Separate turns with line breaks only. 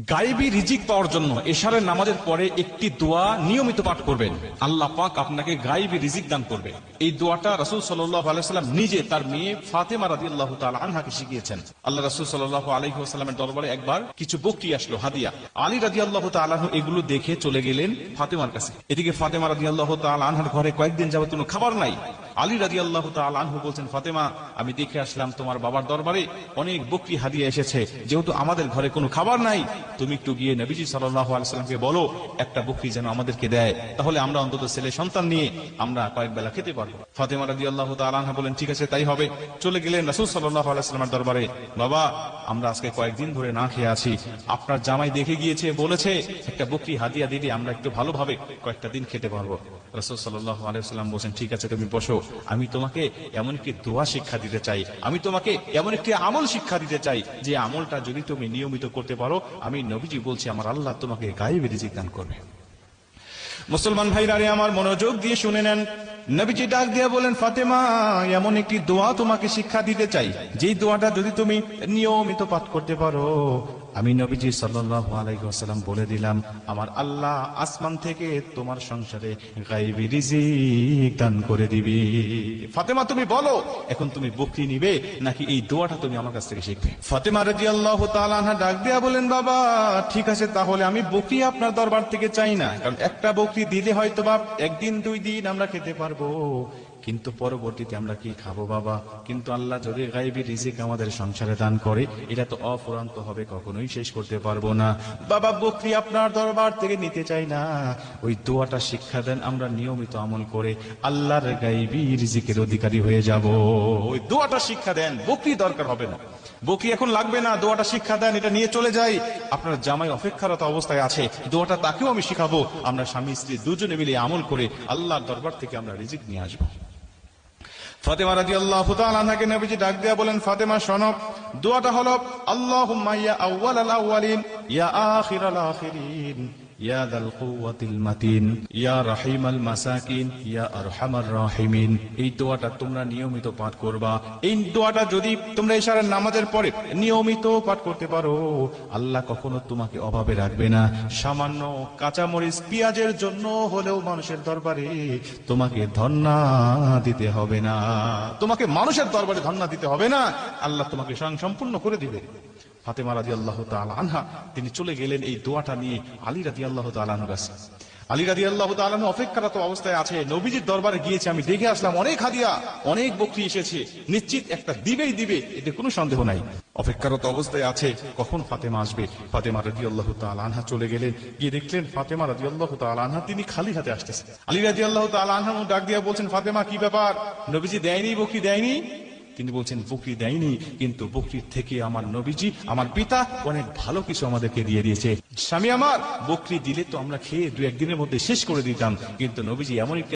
গায়েবী রিজিক পাওয়ার জন্য এশারের নামাজের পরে একটি দোয়া নিয়মিত পাঠ করবেন। আল্লাহ পাক আপনাকে গায়েবী রিজিক দান করবে। এই দোয়াটা রাসূল সাল্লাল্লাহু আলাইহি ওয়াসাল্লাম নিজে তার মেয়ে ফাতেমা রাদিয়াল্লাহু তাআলা আনহাকে শিখিয়েছেন। আল্লাহ রাসূল সাল্লাল্লাহু আলাইহি ওয়াসাল্লামের দরবারে একবার কিছু বকরি আসলো হাদিয়া। আলী রাদিয়াল্লাহু তাআলা আনহু এগুলো দেখে চলে গেলেন ফাতেমার কাছে। এদিকে ফাতেমা রাদিয়াল্লাহু তাআলা আনহার ঘরে কয়েকদিন যাবত কোনো খাবার নাই। আলী রাদিয়াল্লাহু তাআলা আনহু বলছেন, ফাতেমা, আমি দেখে আসলাম তোমার বাবার দরবারে অনেক বকরি হাদিয়া এসেছে, যেহেতু আমাদের ঘরে কোনো খাবার নাই, তুমি একটু গিয়ে নবীজি সাল্লাল্লাহু আলাইহি ওয়াসাল্লামকে বলো একটা বকরি যেন আমাদেরকে দেয়, তাহলে আমরা অন্তত ছেলে সন্তান নিয়ে আমরা কয়েক বেলা খেতে পারবো। ফাতেমা রাদিয়াল্লাহু তাআলা আনহা বলেন, ঠিক আছে তাই হবে। চলে গেলেন রাসূল সাল্লাল্লাহু আলাইহি ওয়াসাল্লামের দরবারে। বাবা, আমরা আজকে কয়েকদিন ধরে না খেয়ে আছি, আপনার জামাই দেখে গিয়েছে, বলেছে একটা বকরি হাদিয়া দিলে আমরা একটু ভালোভাবে কয়েকটা দিন খেতে পারবো। রাসূল সাল্লাল্লাহু আলাইহি ওয়াসাল্লাম বলেন, ঠিক আছে তুমি বসো, আমি তোমাকে এমন একটি দোয়া শিক্ষা দিতে চাই, আমি তোমাকে এমন একটি আমল শিক্ষা দিতে চাই যে আমলটা যদি তুমি নিয়মিত করতে পারো, আমি নবীজি বলছি আমার আল্লাহ তোমাকে গায়েবী রিজিক দান করবে। মুসলমান ভাইরা রে আমার, মনোযোগ দিয়ে শুনে নেন। নবীজি ডাক দিয়ে বলেন, ফাতেমা, এমন একটি দোয়া তোমাকে শিক্ষা দিতে চাই, যেই দোয়াটা যদি তুমি নিয়মিত পাঠ করতে পারো, আমি নবীজি সাল্লাল্লাহু আলাইহি ওয়াসাল্লাম বলে দিলাম আমার আল্লাহ আসমান থেকে তোমার সংসারে গায়েবী রিজিক দান করে দিবি। ফাতেমা তুমি বলো, এখন তুমি বকরি নিবে নাকি এই দোয়াটা তুমি আমার কাছ থেকে শিখবে? ফাতেমা রাদিয়াল্লাহু তাআলা আনহা ডাক দিয়া বলেন, বাবা ঠিক আছে, তাহলে আমি বকরি আপনার দরবার থেকে চাই না, কারণ একটা বকরি দিলে হয়তো বা একদিন দুই দিন আমরা খেতে পারবো, কিন্তু পরবর্তীতে আমরা কি খাবো বাবা? কিন্তু আল্লাহ যদি গায়েবী রিজিক আমাদের সংসারে দান করে, এটা তো অফুরন্ত হবে, কখনোই শেষ করতে পারবো না। বাবা বকরি আপনার দরবার থেকে নিতে চাই না, ওই দোয়াটা শিক্ষা দেন, আমরা নিয়মিত আমল করে আল্লাহর গায়েবী রিজিকের অধিকারী হয়ে যাব। ওই দোয়াটা শিক্ষা দেন, বকরি দরকার হবে না, বকরি এখন লাগবে না, দোয়াটা শিক্ষা দেন, এটা নিয়ে চলে যাই। আপনার জামাই অপেক্ষারত অবস্থায় আছে, দোয়াটা তাকেও আমি শিখাবো, আমরা স্বামী স্ত্রী দুজনে মিলে আমল করে আল্লাহর দরবার থেকে আমরা রিজিক নিয়ে আসবো। ফাতেমা রাদিয়াল্লাহু তাআলা আনহাকে নবীজি ডাক দিয়া বলেন, ফাতেমা শোনো, দোয়াটা হলো আল্লাহুম্মা ইয়া আউয়ালাল আউয়ালিন ইয়া আখিরাল আখিরিন ইয়া যাল কুওয়াতিল মাতিন ইয়া রাহিমাল মাসাকিন ইয়া আরহামার রাহিমিন। এই দোয়াটা তোমরা নিয়মিত পাঠ করবা। এই দোয়াটা যদি তোমরা ইশারার নামাজের পরে নিয়মিত পাঠ করতে পারো, আল্লাহ কখনো তোমাকে অভাবে রাখবে না। সামান্য কাঁচামরিচ পেঁয়াজের জন্য হলেও মানুষের দরবারে তোমাকে ধন্না দিতে হবে না, তোমাকে মানুষের দরবারে ধন্না দিতে হবে না, আল্লাহ তোমাকে সম্পূর্ণ করে দিবে। ফাতেমা রাদিয়াল্লাহু তাআলা আনহা তিনি চলে গেলেন এই দোয়াটা নিয়ে আলী রাদিয়াল্লাহু তাআলা আনহুর কাছে। আলী রাদিয়াল্লাহু তাআলা আনহু অপেক্ষারত অবস্থায় আছে, নবীজির দরবারে গিয়েছে, আমি দেখে আসলাম অনেক হাদিয়া, অনেক বকরি এসেছে, নিশ্চিত একটা দিবেই দিবে, এতে কোনো সন্দেহ নাই। অপেক্ষারত অবস্থায় আছে কখন ফাতেমা আসবে। ফাতেমা রাদিয়াল্লাহু তাআলা আনহা চলে গেলেন, গিয়ে দেখলেন ফাতেমা রাদিয়াল্লাহু তাআলা আনহা তিনি খালি হাতে আসতেছে। আলী রাদিয়াল্লাহু তাআলা আনহা ডাক দিয়া বলছেন, ফাতেমা কি ব্যাপার, নবীজি দেয়নি বকরি দেয়নি? তিনি বলছেন, বকরি দেয়নি, কিন্তু বকরির থেকে আমার নবীজি আমার পিতা অনেক ভালো কিছু আমাদেরকে দিয়ে দিয়েছে। স্বামী আমার, বকরি দিলে তো আমরা খেয়ে দু একদিনের মধ্যে শেষ করে দিতাম, কিন্তু নবীজি এমন